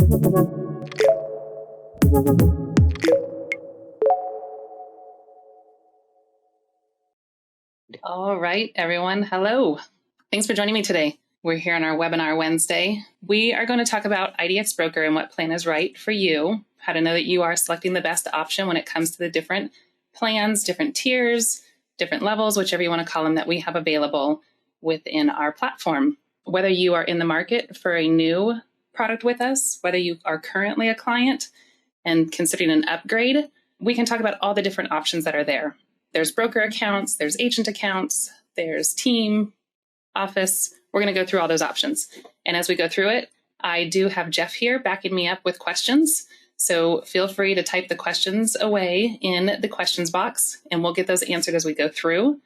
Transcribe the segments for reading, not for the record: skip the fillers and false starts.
All right, everyone. Hello. Thanks for joining me today. We're here on our webinar Wednesday. We are going to talk about IDX Broker and what plan is right for you, how to know that you are selecting the best option when it comes to the different plans, different tiers, different levels, whichever you want to call them, that we have available within our platform. Whether you are in the market for a new product with us, whether you are currently a client and considering an upgrade, we can talk about all the different options that are there. There's broker accounts, there's agent accounts, there's team, office. We're going to go through all those options. And as we go through it, I do have Jeff here backing me up with questions. So feel free to type the questions away in the questions box, and we'll get those answered as we go through.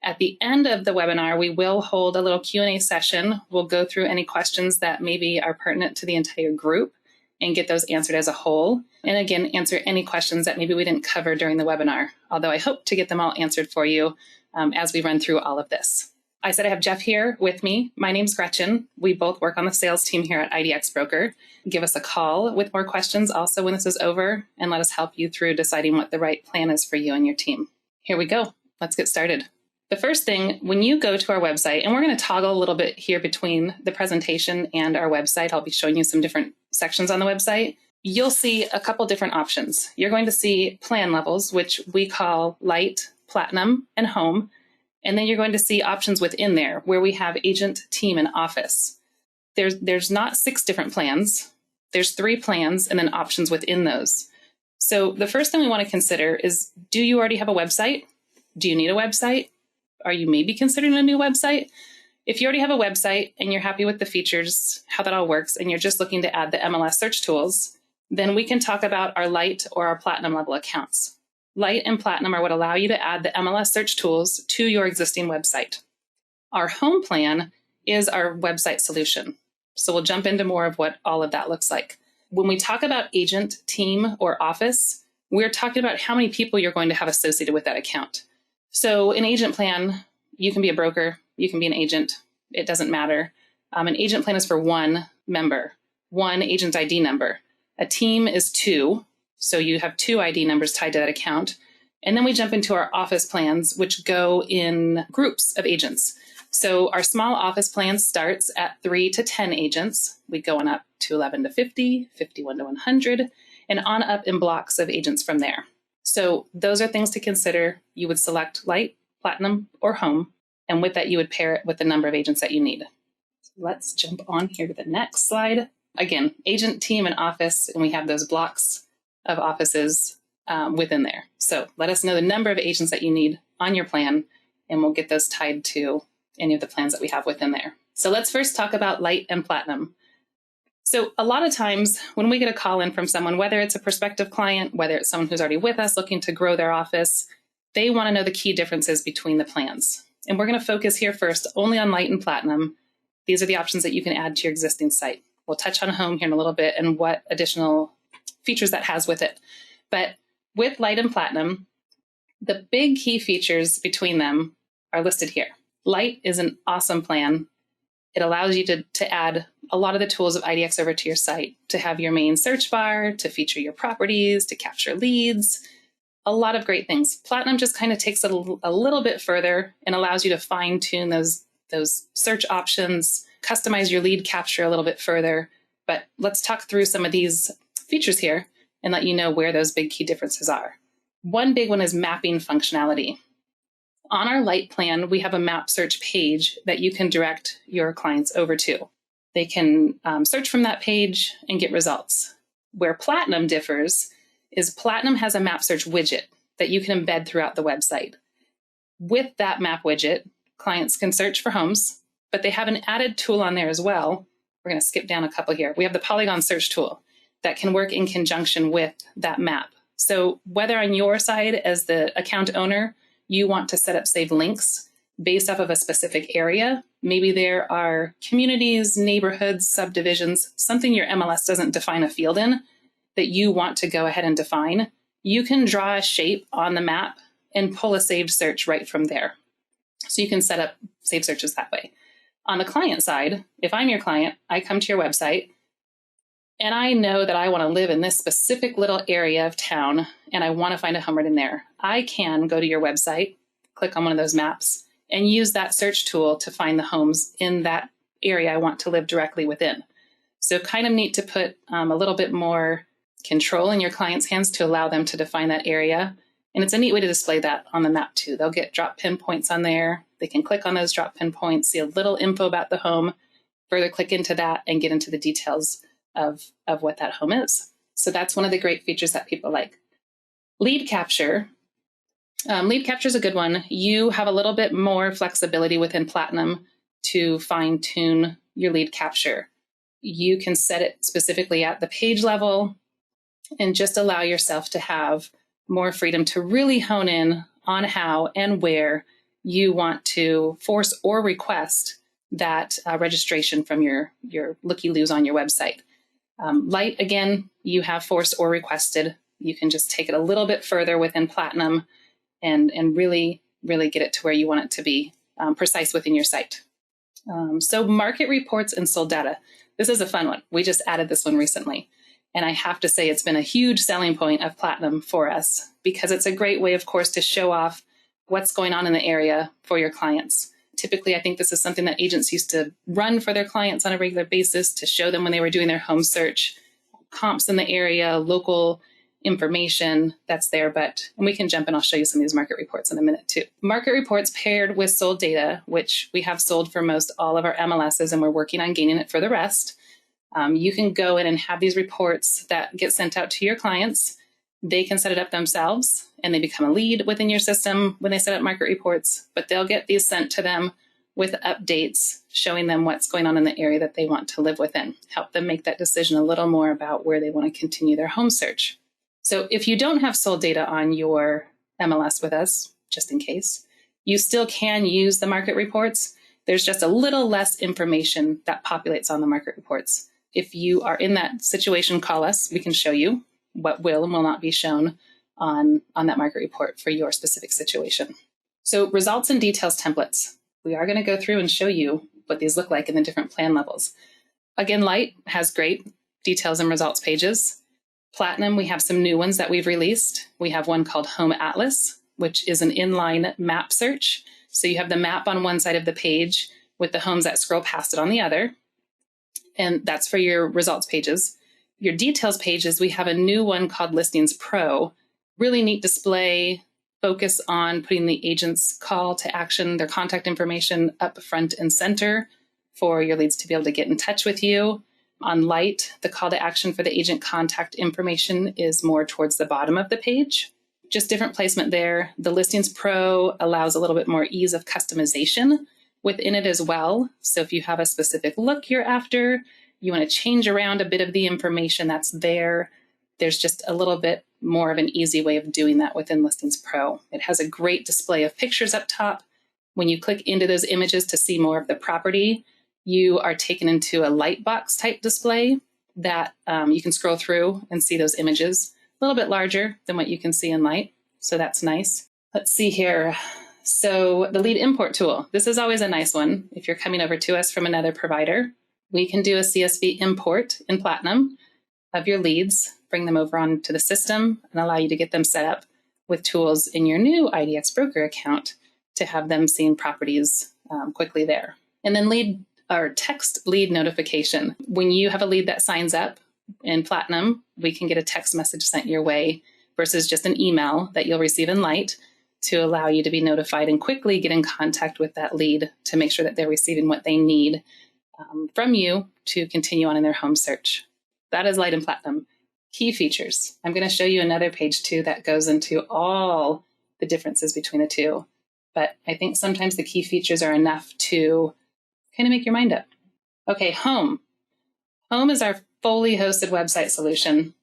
At the end of the webinar, we will hold a little Q&A session. We'll go through any questions that maybe are pertinent to the entire group and get those answered as a whole. And again, answer any questions that maybe we didn't cover during the webinar, although I hope to get them all answered for you as we run through all of this. I said I have Jeff here with me. My name's Gretchen. We both work on the sales team here at IDX Broker. Give us a call with more questions also when this is over, and let us help you through deciding what the right plan is for you and your team. Here we go. Let's get started. The first thing, when you go to our website, and we're going to toggle a little bit here between the presentation and our website. I'll be showing you some different sections on the website. You'll see a couple different options. You're going to see plan levels, which we call Lite, Platinum, and Home. And then you're going to see options within there where we have agent, team, and office. There's not 6 different plans. There's 3 plans and then options within those. So the first thing we want to consider is, do you already have a website? Do you need a website? Are you maybe considering a new website? If you already have a website and you're happy with the features, how that all works, and you're just looking to add the MLS search tools, then we can talk about our Lite or our Platinum level accounts. Lite and Platinum are what allow you to add the MLS search tools to your existing website. Our Home plan is our website solution. So we'll jump into more of what all of that looks like. When we talk about agent, team, or office, we're talking about how many people you're going to have associated with that account. So an agent plan, you can be a broker, you can be an agent, it doesn't matter. An agent plan is for 1 member, 1 agent ID number. A team is 2, so you have 2 ID numbers tied to that account. And then we jump into our office plans, which go in groups of agents. So our small office plan starts at 3 to 10 agents. We go on up to 11 to 50, 51 to 100, and on up in blocks of agents from there. So those are things to consider. You would select Lite, Platinum, or Home, and with that, you would pair it with the number of agents that you need. So let's jump on here to the next slide. Again, agent, team, and office, and we have those blocks of offices within there. So let us know the number of agents that you need on your plan, and we'll get those tied to any of the plans that we have within there. So let's first talk about Lite and Platinum. So a lot of times when we get a call in from someone, whether it's a prospective client, whether it's someone who's already with us looking to grow their office, they want to know the key differences between the plans. And we're going to focus here first only on Lite and Platinum. These are the options that you can add to your existing site. We'll touch on Home here in a little bit and what additional features that has with it. But with Lite and Platinum, the big key features between them are listed here. Lite is an awesome plan. It allows you to add a lot of the tools of IDX over to your site, to have your main search bar, to feature your properties, to capture leads, a lot of great things. Platinum just kind of takes it a little bit further and allows you to fine tune those search options, customize your lead capture a little bit further. But let's talk through some of these features here and let you know where those big key differences are. One big one is mapping functionality. On our Lite plan, we have a map search page that you can direct your clients over to. They can search from that page and get results. Where Platinum differs is Platinum has a map search widget that you can embed throughout the website. With that map widget, clients can search for homes, but they have an added tool on there as well. We're going to skip down a couple here. We have the Polygon search tool that can work in conjunction with that map. So whether on your side as the account owner, you want to set up saved links based off of a specific area, maybe there are communities, neighborhoods, subdivisions, something your MLS doesn't define a field in that you want to go ahead and define, you can draw a shape on the map and pull a saved search right from there. So you can set up saved searches that way. On the client side, if I'm your client, I come to your website, and I know that I want to live in this specific little area of town and I want to find a home right in there, I can go to your website, click on one of those maps, and use that search tool to find the homes in that area I want to live directly within. So kind of neat to put a little bit more control in your client's hands to allow them to define that area. And it's a neat way to display that on the map too. They'll get drop pin points on there. They can click on those drop pin points, see a little info about the home, further click into that and get into the details of what that home is. So that's one of the great features that people like. Lead capture. Lead capture is a good one. You have a little bit more flexibility within Platinum to fine tune your lead capture. You can set it specifically at the page level and just allow yourself to have more freedom to really hone in on how and where you want to force or request that registration from your looky-loos on your website. Lite, again, you have forced or requested. You can just take it a little bit further within Platinum and really, really get it to where you want it to be precise within your site. So market reports and sold data. This is a fun one. We just added this one recently. And I have to say it's been a huge selling point of Platinum for us because it's a great way, of course, to show off what's going on in the area for your clients. Typically, I think this is something that agents used to run for their clients on a regular basis to show them when they were doing their home search, comps in the area, local information that's there. And we can jump and I'll show you some of these market reports in a minute too. Market reports paired with sold data, which we have sold for most all of our MLSs and we're working on gaining it for the rest. You can go in and have these reports that get sent out to your clients. They can set it up themselves and they become a lead within your system when they set up market reports, but they'll get these sent to them with updates showing them what's going on in the area that they want to live within, help them make that decision a little more about where they want to continue their home search. So if you don't have sold data on your MLS with us, just in case, you still can use the market reports. There's just a little less information that populates on the market reports. If you are in that situation, call us. We can show you what will and will not be shown on that market report for your specific situation. So results and details templates. We are going to go through and show you what these look like in the different plan levels. Again, Lite has great details and results pages. Platinum, we have some new ones that we've released. We have one called Home Atlas, which is an inline map search. So you have the map on one side of the page with the homes that scroll past it on the other. And that's for your results pages. Your details pages, we have a new one called Listings Pro. Really neat display, focus on putting the agent's call to action, their contact information up front and center for your leads to be able to get in touch with you. On Lite, the call to action for the agent contact information is more towards the bottom of the page. Just different placement there. The Listings Pro allows a little bit more ease of customization within it as well. So if you have a specific look you're after, you want to change around a bit of the information that's there, there's just a little bit more of an easy way of doing that within Listings Pro. It has a great display of pictures up top. When you click into those images to see more of the property, you are taken into a lightbox type display that you can scroll through and see those images. A little bit larger than what you can see in Lite, so that's nice. Let's see here. So the lead import tool, this is always a nice one. If you're coming over to us from another provider, we can do a CSV import in Platinum of your leads, bring them over onto the system and allow you to get them set up with tools in your new IDX Broker account to have them seeing properties quickly there. And then text lead notification. When you have a lead that signs up in Platinum, we can get a text message sent your way versus just an email that you'll receive in Lite to allow you to be notified and quickly get in contact with that lead to make sure that they're receiving what they need from you to continue on in their home search. That is Lite and Platinum. Key features. I'm going to show you another page too that goes into all the differences between the two. But I think sometimes the key features are enough to kind of make your mind up. Okay, Home. Home is our fully hosted website solution,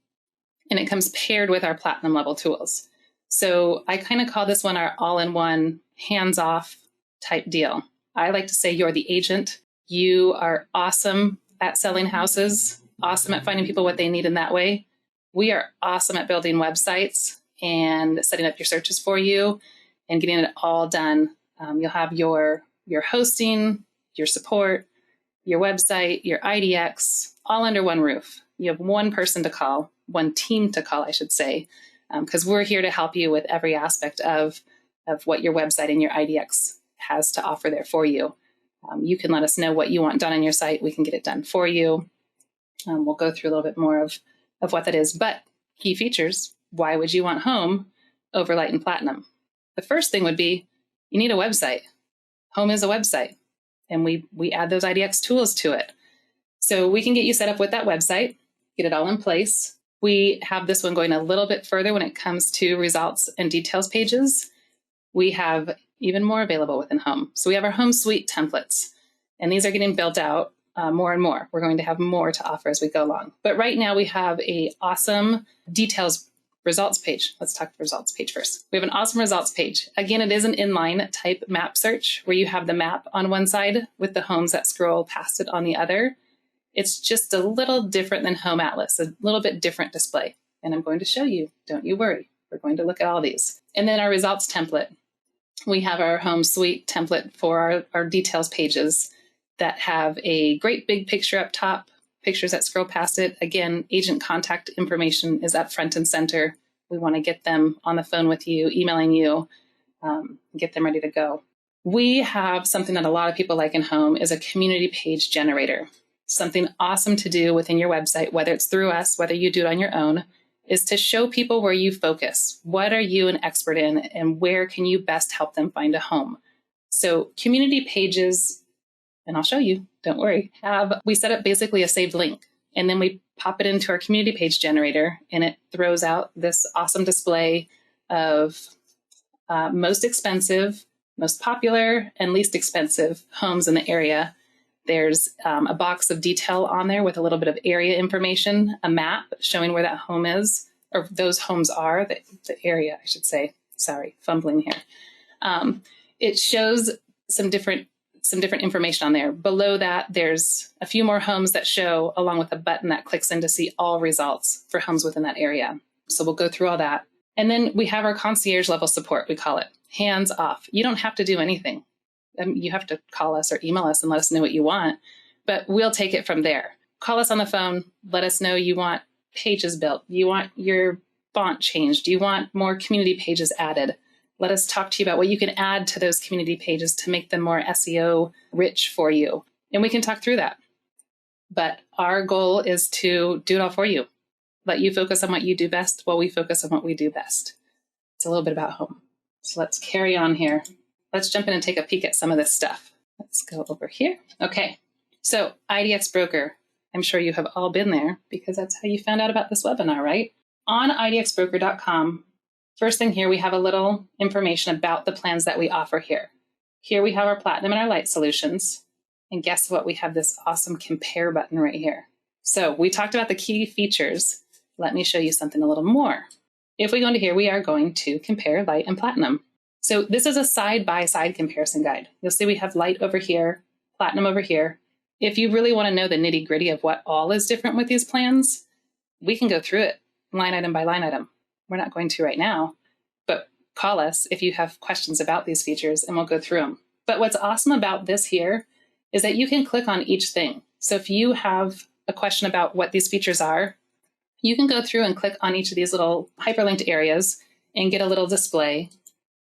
and it comes paired with our Platinum level tools. So I kind of call this one our all-in-one, hands-off type deal. I like to say you're the agent. You are awesome at selling houses, awesome at finding people what they need in that way. We are awesome at building websites and setting up your searches for you and getting it all done. You'll have your hosting, your support, your website, your IDX, all under one roof. You have one person to call, one team to call, I should say, because we're here to help you with every aspect of what your website and your IDX has to offer there for you. You can let us know what you want done on your site. We can get it done for you. We'll go through a little bit more of what that is. But key features, why would you want home over Lite and Platinum? The first thing would be you need a website. Home is a website, and we add those IDX tools to it. So we can get you set up with that website, get it all in place. We have this one going a little bit further when it comes to results and details pages. We have even more available within Home. So we have our Home Suite templates, and these are getting built out more and more. We're going to have more to offer as we go along. But right now we have an awesome details results page. Let's talk results page first. We have an awesome results page. Again, it is an inline type map search where you have the map on one side with the homes that scroll past it on the other. It's just a little different than Home Atlas, a little bit different display. And I'm going to show you, don't you worry. We're going to look at all these. And then our results template. We have our Home Suite template for our details pages that have a great big picture up top, pictures that scroll past it. Again, agent contact information is up front and center. We want to get them on the phone with you, emailing you, get them ready to go. We have something that a lot of people like in Home is a community page generator. Something awesome to do within your website, whether it's through us, whether you do it on your own, is to show people where you focus. What are you an expert in, and where can you best help them find a home? So community pages, and I'll show you, don't worry, we set up basically a saved link, and then we pop it into our community page generator, and it throws out this awesome display of most expensive, most popular, and least expensive homes in the area. There's a box of detail on there with a little bit of area information, a map showing where that home is, or those homes are, the area, I should say. Sorry, fumbling here. It shows some different information on there. Below that, there's a few more homes that show, along with a button that clicks in to see all results for homes within that area. So we'll go through all that. And then we have our concierge level support, we call it, hands off. You don't have to do anything. You have to call us or email us and let us know what you want, but we'll take it from there. Call us on the phone. Let us know you want pages built. You want your font changed. You want more community pages added. Let us talk to you about what you can add to those community pages to make them more SEO rich for you. And we can talk through that. But our goal is to do it all for you. Let you focus on what you do best while we focus on what we do best. It's a little bit about Home. So let's carry on here. Let's jump in and take a peek at some of this stuff. Let's go over here. Okay, so IDX Broker. I'm sure you have all been there because that's how you found out about this webinar, right? On IDXbroker.com, first thing here, we have a little information about the plans that we offer here. Here we have our Platinum and our Lite solutions. And guess what? We have this awesome compare button right here. So we talked about the key features. Let me show you something a little more. If we go into here, we are going to compare Lite and Platinum. So this is a side-by-side comparison guide. You'll see we have Lite over here, Platinum over here. If you really want to know the nitty-gritty of what all is different with these plans, we can go through it line item by line item. We're not going to right now, but call us if you have questions about these features and we'll go through them. But what's awesome about this here is that you can click on each thing. So if you have a question about what these features are, you can go through and click on each of these little hyperlinked areas and get a little display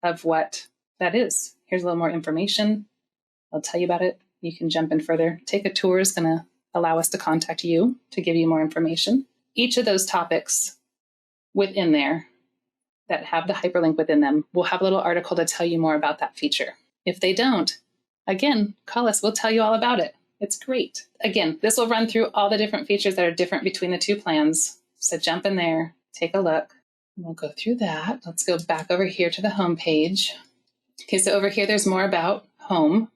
of what that is. Here's a little more information. I'll tell you about it. You can jump in further. Take a tour is going to allow us to contact you to give you more information. Each of those topics within there that have the hyperlink within them will have a little article to tell you more about that feature. If they don't, again, call us. We'll tell you all about it. It's great. Again, this will run through all the different features that are different between the two plans. So jump in there, take a look. We'll go through that. Let's go back over here to the home page. Okay, so over here, there's more about Home,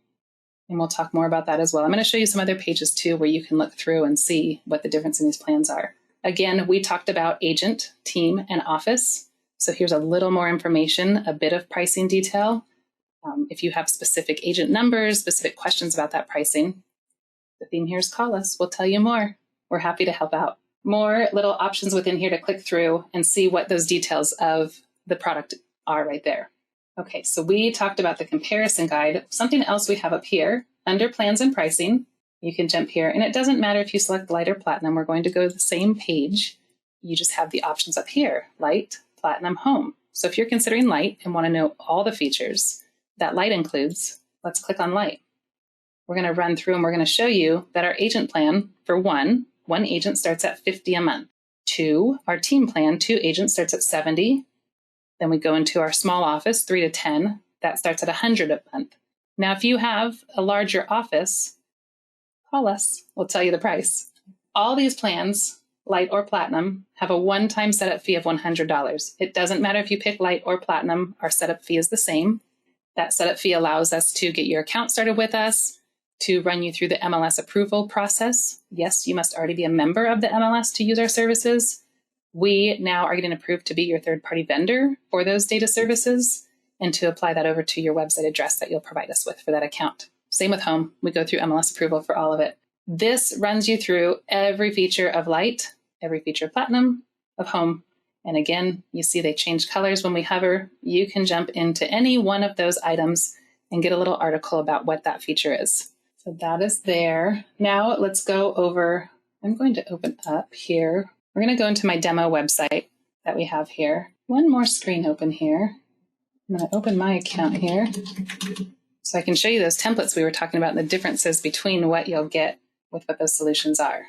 and we'll talk more about that as well. I'm going to show you some other pages too, where you can look through and see what the difference in these plans are. Again, we talked about agent, team, and office. So here's a little more information, a bit of pricing detail. If you have specific agent numbers, specific questions about that pricing, the theme here is call us. We'll tell you more. We're happy to help out. More little options within here to click through and see what those details of the product are right there. Okay, so we talked about the comparison guide. Something else we have up here under plans and pricing, You can jump here, and it doesn't matter if you select Lite or Platinum. We're going to go to the same page. You just have the options up here, Lite, Platinum, Home. So if you're considering Lite and want to know all the features that Lite includes, let's click on Lite. We're going to run through and we're going to show you that our agent plan, for one agent starts at $50 a month. 2, our team plan, 2 agents starts at $70. Then we go into our small office, 3 to 10, that starts at $100 a month. Now, if you have a larger office, call us, we'll tell you the price. All these plans, Lite or Platinum, have a one-time setup fee of $100. It doesn't matter if you pick Lite or Platinum, our setup fee is the same. That setup fee allows us to get your account started with us, to run you through the MLS approval process. Yes, you must already be a member of the MLS to use our services. We now are getting approved to be your third-party vendor for those data services and to apply that over to your website address that you'll provide us with for that account. Same with Home. We go through MLS approval for all of it. This runs you through every feature of Lite, every feature of Platinum, of Home. And again, you see they change colors when we hover. You can jump into any one of those items and get a little article about what that feature is. So that is there. Now let's go over, I'm going to open up here. We're going to go into my demo website that we have here. One more screen open here. I'm going to open my account here so I can show you those templates we were talking about and the differences between what you'll get with what those solutions are.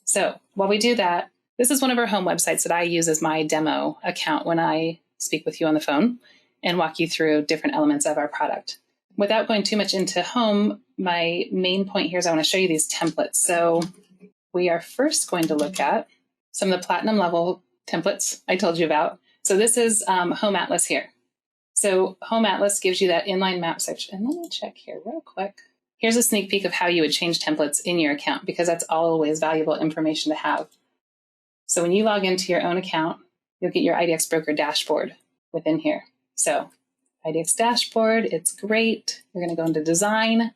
So while we do that, this is one of our home websites that I use as my demo account when I speak with you on the phone and walk you through different elements of our product. Without going too much into Home, my main point here is I want to show you these templates. So we are first going to look at some of the Platinum level templates I told you about. So this is Home Atlas here. So Home Atlas gives you that inline map section. And let me check here real quick. Here's a sneak peek of how you would change templates in your account, because that's always valuable information to have. So when you log into your own account, you'll get your IDX Broker dashboard within here. So IDX dashboard, it's great. We're going to go into design.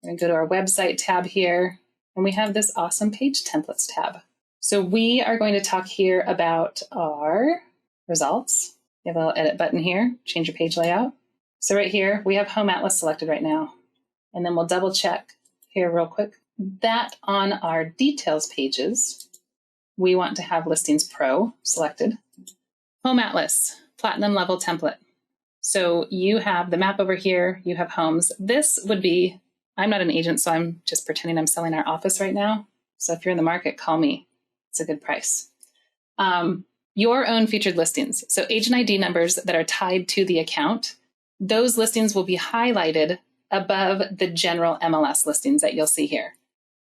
We're going to go to our website tab here, and we have this awesome page templates tab. So we are going to talk here about our results. You have a little edit button here, change your page layout. So right here, we have Home Atlas selected right now. And then we'll double check here real quick that on our details pages, we want to have Listings Pro selected. Home Atlas, Platinum level template. So you have the map over here, you have homes. This would be, I'm not an agent, so I'm just pretending I'm selling our office right now. So if you're in the market, call me. It's a good price. Your own featured listings. So agent ID numbers that are tied to the account, those listings will be highlighted above the general MLS listings that you'll see here.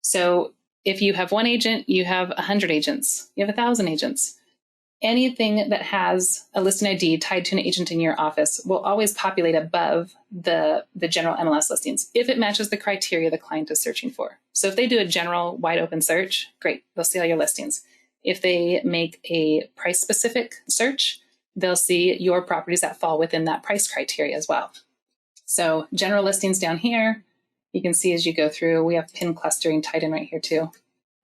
So if you have one agent, you have 100 agents, you have 1,000 agents. Anything that has a listing ID tied to an agent in your office will always populate above the general MLS listings if it matches the criteria the client is searching for. So if they do a general wide open search, great, they'll see all your listings. If they make a price specific search, they'll see your properties that fall within that price criteria as well. So general listings down here, you can see as you go through, we have pin clustering tied in right here too,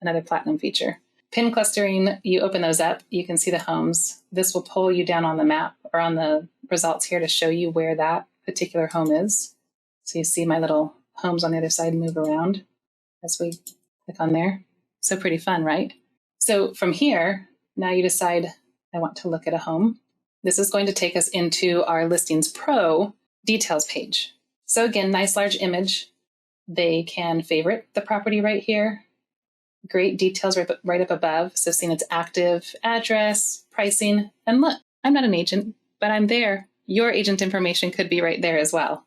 another Platinum feature. Pin clustering, you open those up, you can see the homes. This will pull you down on the map or on the results here to show you where that particular home is. So you see my little homes on the other side move around as we click on there. So pretty fun, right? So from here, now you decide, I want to look at a home. This is going to take us into our Listings Pro details page. So again, nice large image. They can favorite the property right here. Great details right up above. So seeing its active address, pricing, and look, I'm not an agent, but I'm there. Your agent information could be right there as well.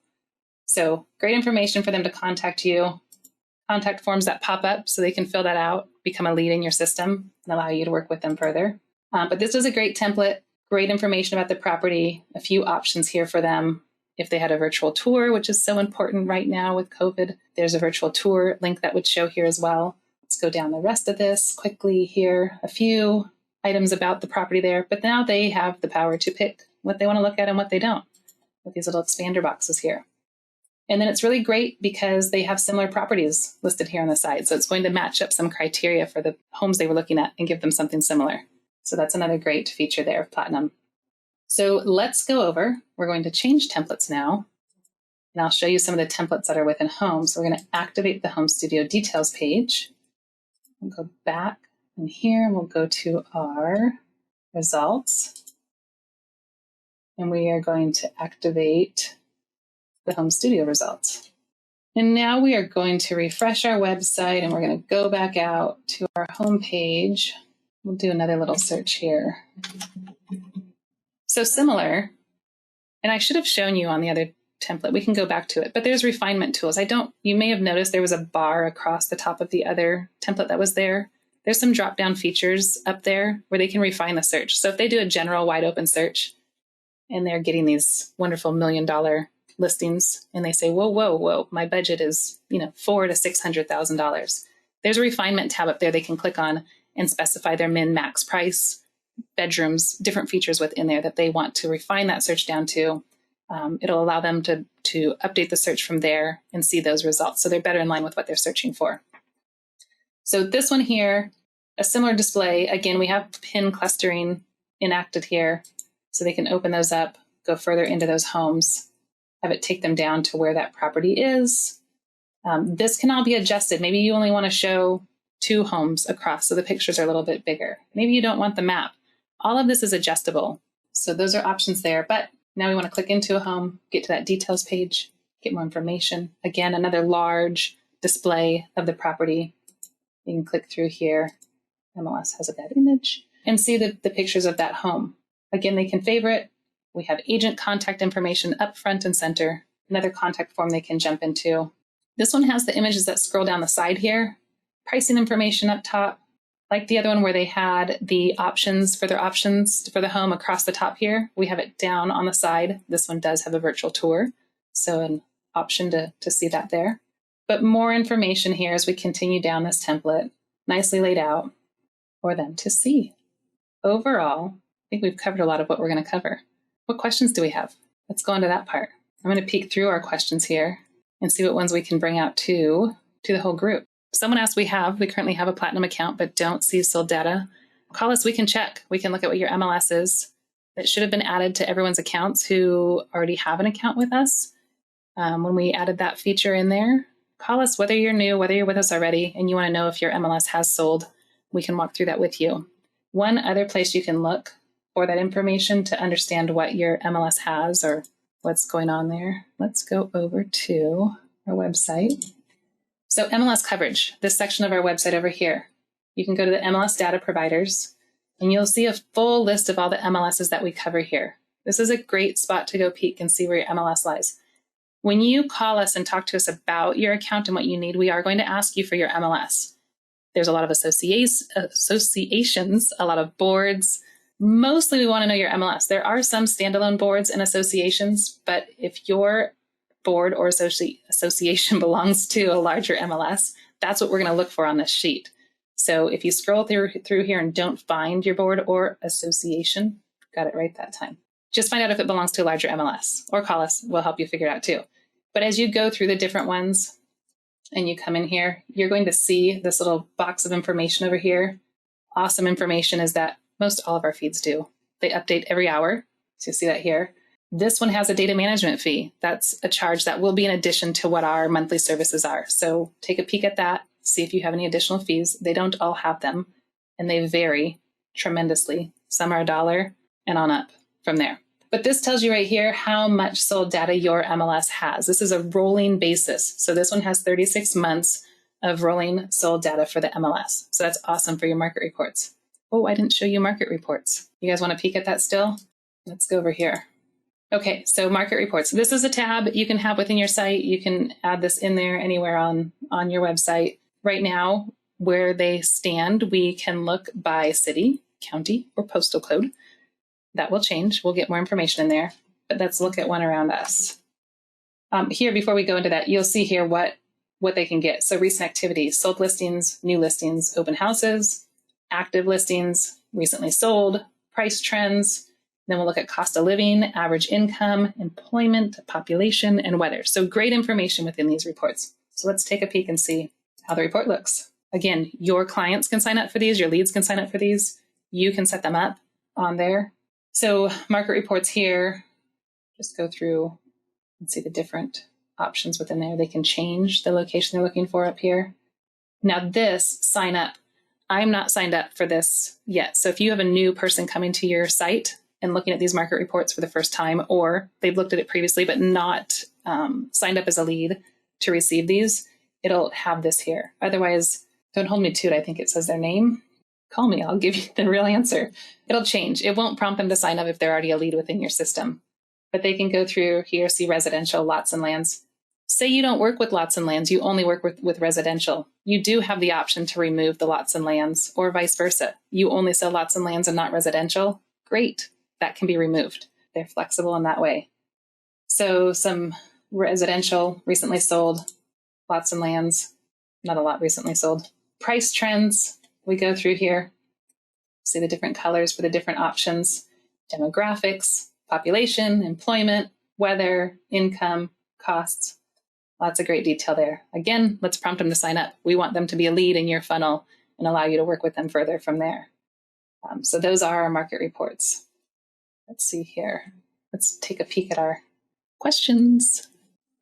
So great information for them to contact you. Contact forms that pop up so they can fill that out, become a lead in your system, and allow you to work with them further. But this is a great template, great information about the property, a few options here for them. If they had a virtual tour, which is so important right now with COVID, there's a virtual tour link that would show here as well. Let's go down the rest of this quickly here. A few items about the property there, but now they have the power to pick what they want to look at and what they don't with these little expander boxes here. And then it's really great because they have similar properties listed here on the side. So it's going to match up some criteria for the homes they were looking at and give them something similar. So that's another great feature there of Platinum. So let's go over, we're going to change templates now. And I'll show you some of the templates that are within Home. So we're going to activate the Home Studio Details page. We'll go back in here and we'll go to our results. And we are going to activate the Home Studio results. And now we are going to refresh our website and we're going to go back out to our home page. We'll do another little search here. So similar, and I should have shown you on the other template. We can go back to it, but there's refinement tools. You may have noticed there was a bar across the top of the other template that was there. There's some drop-down features up there where they can refine the search. So if they do a general wide open search and they're getting these wonderful $1 million listings and they say, whoa, my budget is, $400,000 to $600,000. There's a refinement tab up there they can click on and specify their min max price, bedrooms, different features within there that they want to refine that search down to. It'll allow them to update the search from there and see those results. So they're better in line with what they're searching for. So this one here, a similar display. Again, we have pin clustering enacted here. So they can open those up, go further into those homes, have it take them down to where that property is. This can all be adjusted. Maybe you only want to show 2 homes across, so the pictures are a little bit bigger. Maybe you don't want the map. All of this is adjustable. So those are options there. But now we want to click into a home, get to that details page, get more information. Again, another large display of the property. You can click through here. MLS has a bad image. And see the pictures of that home. Again, they can favorite. We have agent contact information up front and center. Another contact form they can jump into. This one has the images that scroll down the side here. Pricing information up top. Like the other one where they had the options for the home across the top here, we have it down on the side. This one does have a virtual tour, so an option to see that there. But more information here as we continue down this template, nicely laid out for them to see. Overall, I think we've covered a lot of what we're going to cover. What questions do we have? Let's go into that part. I'm going to peek through our questions here and see what ones we can bring out to the whole group. Someone asked, we currently have a platinum account, but don't see sold data. Call us, we can check. We can look at what your MLS is. That should have been added to everyone's accounts who already have an account with us. When we added that feature in there, call us, whether you're new, whether you're with us already, and you want to know if your MLS has sold, we can walk through that with you. One other place you can look for that information to understand what your MLS has or what's going on there. Let's go over to our website. So MLS coverage, this section of our website over here, you can go to the MLS data providers and you'll see a full list of all the MLSs that we cover here. This is a great spot to go peek and see where your MLS lies. When you call us and talk to us about your account and what you need, we are going to ask you for your MLS. There's a lot of associations, a lot of boards. Mostly we want to know your MLS. There are some standalone boards and associations, but if your board or association belongs to a larger MLS, that's what we're going to look for on this sheet. So if you scroll through here and don't find your board or association, got it right that time. Just find out if it belongs to a larger MLS or call us. We'll help you figure it out too. But as you go through the different ones and you come in here, you're going to see this little box of information over here. Awesome information is that most all of our feeds do. They update every hour. So you see that here. This one has a data management fee. That's a charge that will be in addition to what our monthly services are. So take a peek at that, see if you have any additional fees. They don't all have them, and they vary tremendously. Some are $1 and on up from there. But this tells you right here how much sold data your MLS has. This is a rolling basis. So this one has 36 months of rolling sold data for the MLS. So that's awesome for your market reports. Oh, I didn't show you market reports. You guys want to peek at that still? Let's go over here. Okay, so market reports. This is a tab you can have within your site. You can add this in there anywhere on your website. Right now, where they stand, we can look by city, county, or postal code. That will change. We'll get more information in there, but let's look at one around us. Here, before we go into that, you'll see here what they can get. So recent activities, sold listings, new listings, open houses, active listings, recently sold, price trends. Then we'll look at cost of living, average income, employment, population, and weather. So great information within these reports. So let's take a peek and see how the report looks. Again, your clients can sign up for these, your leads can sign up for these. You can set them up on there. So market reports here, just go through and see the different options within there. They can change the location they're looking for up here. Now this, sign up. I'm not signed up for this yet. So if you have a new person coming to your site and looking at these market reports for the first time, or they've looked at it previously but not signed up as a lead to receive these, it'll have this here. Otherwise, don't hold me to it. I think it says their name. Call me. I'll give you the real answer. It'll change. It won't prompt them to sign up if they're already a lead within your system. But they can go through here, see residential, lots and lands. Say you don't work with lots and lands, you only work with residential. You do have the option to remove the lots and lands, or vice versa. You only sell lots and lands and not residential. Great, that can be removed. They're flexible in that way. So some residential recently sold, lots and lands, not a lot recently sold. Price trends, we go through here, see the different colors for the different options, demographics, population, employment, weather, income, costs. Lots of great detail there. Again, let's prompt them to sign up. We want them to be a lead in your funnel and allow you to work with them further from there. So those are our market reports. Let's see here. Let's take a peek at our questions.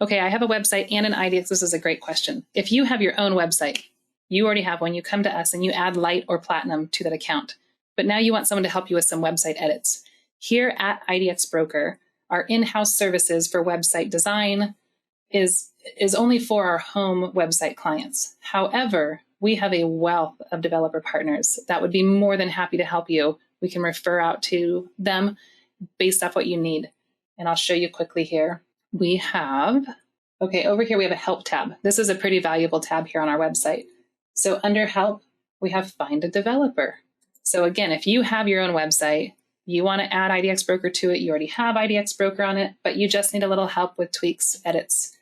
Okay, I have a website and an IDX. This is a great question. If you have your own website, you already have one, you come to us and you add Lite or Platinum to that account. But now you want someone to help you with some website edits. Here at IDX Broker, our in-house services for website design is only for our home website clients. However, we have a wealth of developer partners that would be more than happy to help you. We can refer out to them based off what you need. And I'll show you quickly here. We have, okay, over here we have a help tab. This is a pretty valuable tab here on our website. So under help, we have find a developer. So again, if you have your own website, you want to add IDX Broker to it, you already have IDX Broker on it, but you just need a little help with tweaks, edits,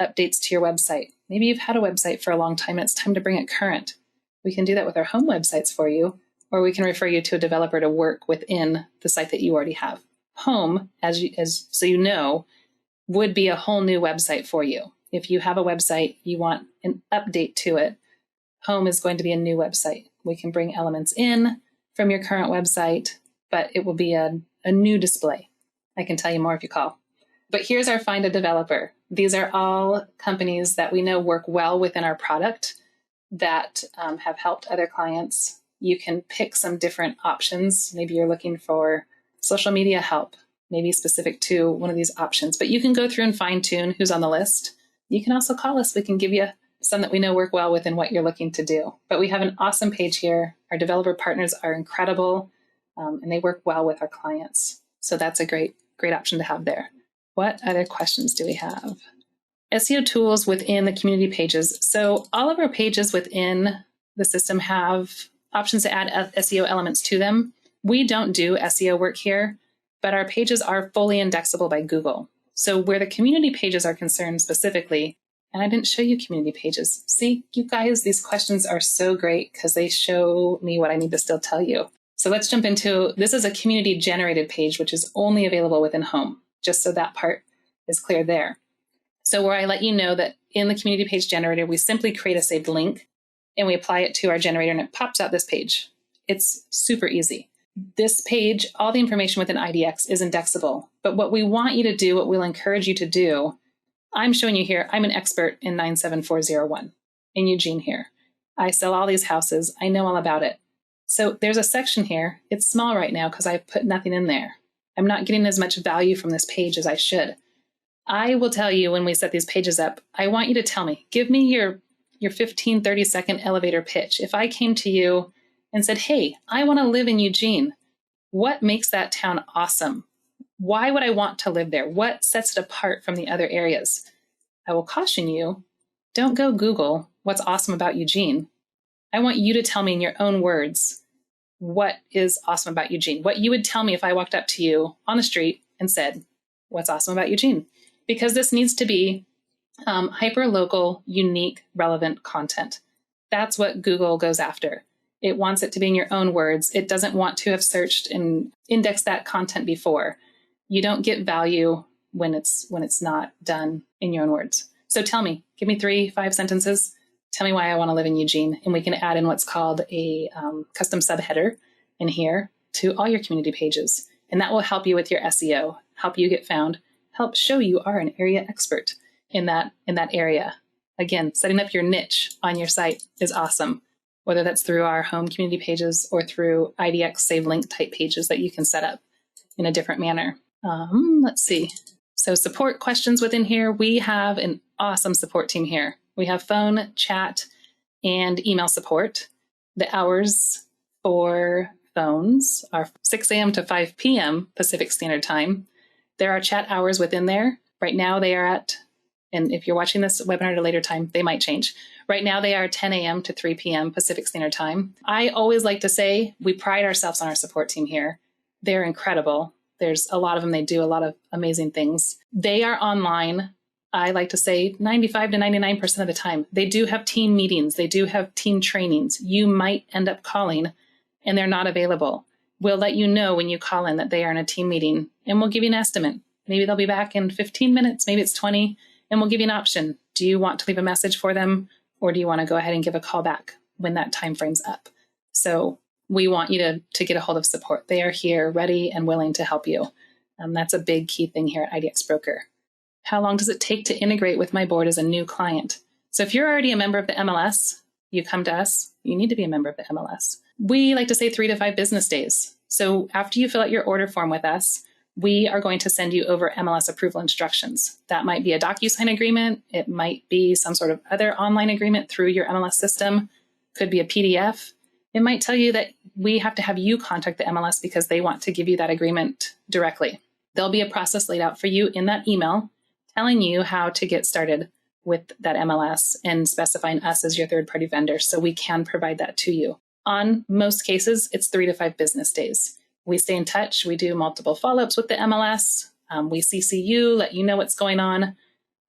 updates to your website. Maybe you've had a website for a long time and it's time to bring it current. We can do that with our home websites for you, or we can refer you to a developer to work within the site that you already have. Home, so you know, would be a whole new website for you. If you have a website, you want an update to it, home is going to be a new website. We can bring elements in from your current website, but it will be a new display. I can tell you more if you call. But here's our Find a Developer. These are all companies that we know work well within our product that have helped other clients. You can pick some different options. Maybe you're looking for social media help, maybe specific to one of these options. But you can go through and fine tune who's on the list. You can also call us. We can give you some that we know work well within what you're looking to do. But we have an awesome page here. Our developer partners are incredible, and they work well with our clients. So that's a great option to have there. What other questions do we have? SEO tools within the community pages. So all of our pages within the system have options to add SEO elements to them. We don't do SEO work here, but our pages are fully indexable by Google. So where the community pages are concerned specifically, and I didn't show you community pages. See, you guys, these questions are so great because they show me what I need to still tell you. So let's jump into, this is a community generated page, which is only available within Home, just so that part is clear there. So where I let you know that in the community page generator, we simply create a saved link and we apply it to our generator and it pops out this page. It's super easy. This page, all the information within IDX is indexable, but what we want you to do, what we'll encourage you to do, I'm showing you here, I'm an expert in 97401 in Eugene here. I sell all these houses. I know all about it. So there's a section here. It's small right now because I put nothing in there. I'm not getting as much value from this page as I should. I will tell you when we set these pages up, I want you to tell me, give me your 15, 30-second elevator pitch. If I came to you and said, hey, I want to live in Eugene, what makes that town awesome? Why would I want to live there? What sets it apart from the other areas? I will caution you, don't go Google what's awesome about Eugene. I want you to tell me in your own words what is awesome about Eugene, what you would tell me if I walked up to you on the street and said, what's awesome about Eugene? Because this needs to be hyper-local, unique, relevant content. That's what Google goes after. It wants it to be in your own words. It doesn't want to have searched and indexed that content before. You don't get value when it's not done in your own words. So tell me, give me 3-5 sentences. Tell me why I want to live in Eugene. And we can add in what's called a custom subheader in here to all your community pages. And that will help you with your SEO, help you get found, help show you are an area expert. in that area. Again, setting up your niche on your site is awesome, whether that's through our home community pages or through IDX save link type pages that you can set up in a different manner. Let's see. So support questions within here. We have an awesome support team here. We have phone, chat, and email support. The hours for phones are 6 a.m. to 5 p.m. Pacific Standard Time. There are chat hours within there. Right now they are at, and if you're watching this webinar at a later time, they might change. Right now they are 10 a.m. to 3 p.m. Pacific Standard Time. I always like to say we pride ourselves on our support team here. They're incredible. There's a lot of them. They do a lot of amazing things. They are online, I like to say 95 to 99% of the time. They do have team meetings. They do have team trainings. You might end up calling and they're not available. We'll let you know when you call in that they are in a team meeting, and we'll give you an estimate. Maybe they'll be back in 15 minutes, maybe it's 20, and we'll give you an option. Do you want to leave a message for them, or do you want to go ahead and give a call back when that time frame's up? So we want you to get a hold of support. They are here ready and willing to help you. That's a big key thing here at IDX Broker. How long does it take to integrate with my board as a new client? So if you're already a member of the MLS, you come to us, you need to be a member of the MLS. We like to say 3 to 5 business days. So after you fill out your order form with us, we are going to send you over MLS approval instructions. That might be a DocuSign agreement. It might be some sort of other online agreement through your MLS system. Could be a PDF. It might tell you that we have to have you contact the MLS because they want to give you that agreement directly. There'll be a process laid out for you in that email telling you how to get started with that MLS and specifying us as your third-party vendor so we can provide that to you. On most cases, it's 3 to 5 business days. We stay in touch. We do multiple follow-ups with the MLS. We CC you, let you know what's going on.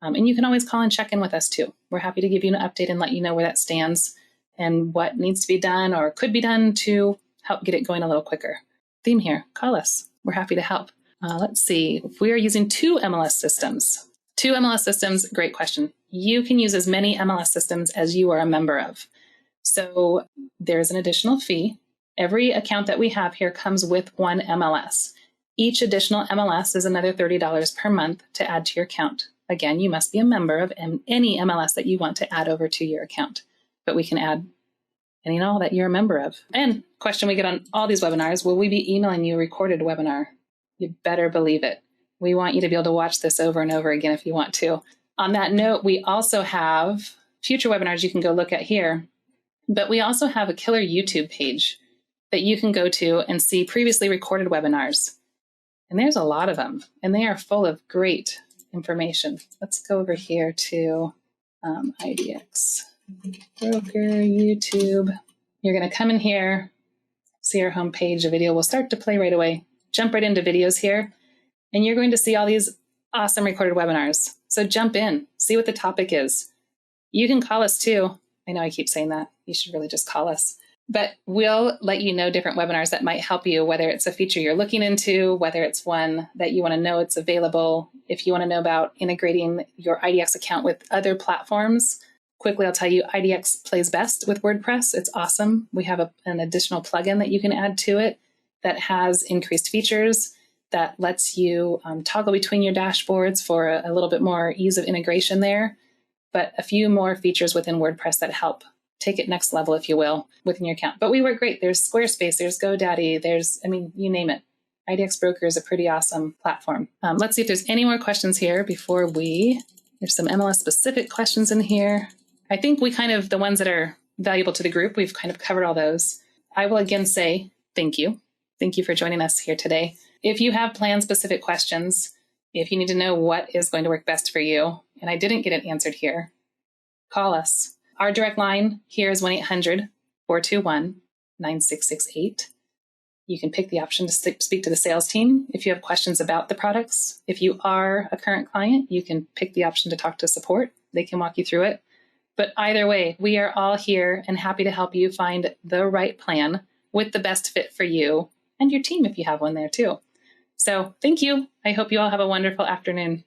And you can always call and check in with us too. We're happy to give you an update and let you know where that stands and what needs to be done or could be done to help get it going a little quicker. Theme here, call us. We're happy to help. Let's see, if we are using 2 MLS systems. 2 MLS systems, great question. You can use as many MLS systems as you are a member of. So there's an additional fee. Every account that we have here comes with 1 MLS. Each additional MLS is another $30 per month to add to your account. Again, you must be a member of any MLS that you want to add over to your account, but we can add any and all that you're a member of. And question we get on all these webinars, will we be emailing you a recorded webinar? You better believe it. We want you to be able to watch this over and over again if you want to. On that note, we also have future webinars you can go look at here, but we also have a killer YouTube page that you can go to and see previously recorded webinars. And there's a lot of them, and they are full of great information. Let's go over here to IDX Broker YouTube. You're going to come in here, see our homepage. A video will start to play right away. Jump right into videos here, and you're going to see all these awesome recorded webinars. So jump in, see what the topic is. You can call us too. I know I keep saying that. You should really just call us. But we'll let you know different webinars that might help you, whether it's a feature you're looking into, whether it's one that you want to know it's available. If you want to know about integrating your IDX account with other platforms, quickly I'll tell you, IDX plays best with WordPress. It's awesome. We have an additional plugin that you can add to it that has increased features that lets you toggle between your dashboards for a little bit more ease of integration there, but a few more features within WordPress that help take it next level, if you will, within your account. But we work great. There's Squarespace, there's GoDaddy, you name it. IDX Broker is a pretty awesome platform. Let's see if there's any more questions here before there's some MLS specific questions in here. I think the ones that are valuable to the group, we've kind of covered all those. I will again say thank you. Thank you for joining us here today. If you have plan-specific questions, if you need to know what is going to work best for you, and I didn't get it answered here, call us. Our direct line here is 1-800-421-9668. You can pick the option to speak to the sales team if you have questions about the products. If you are a current client, you can pick the option to talk to support. They can walk you through it. But either way, we are all here and happy to help you find the right plan with the best fit for you and your team if you have one there too. So thank you. I hope you all have a wonderful afternoon.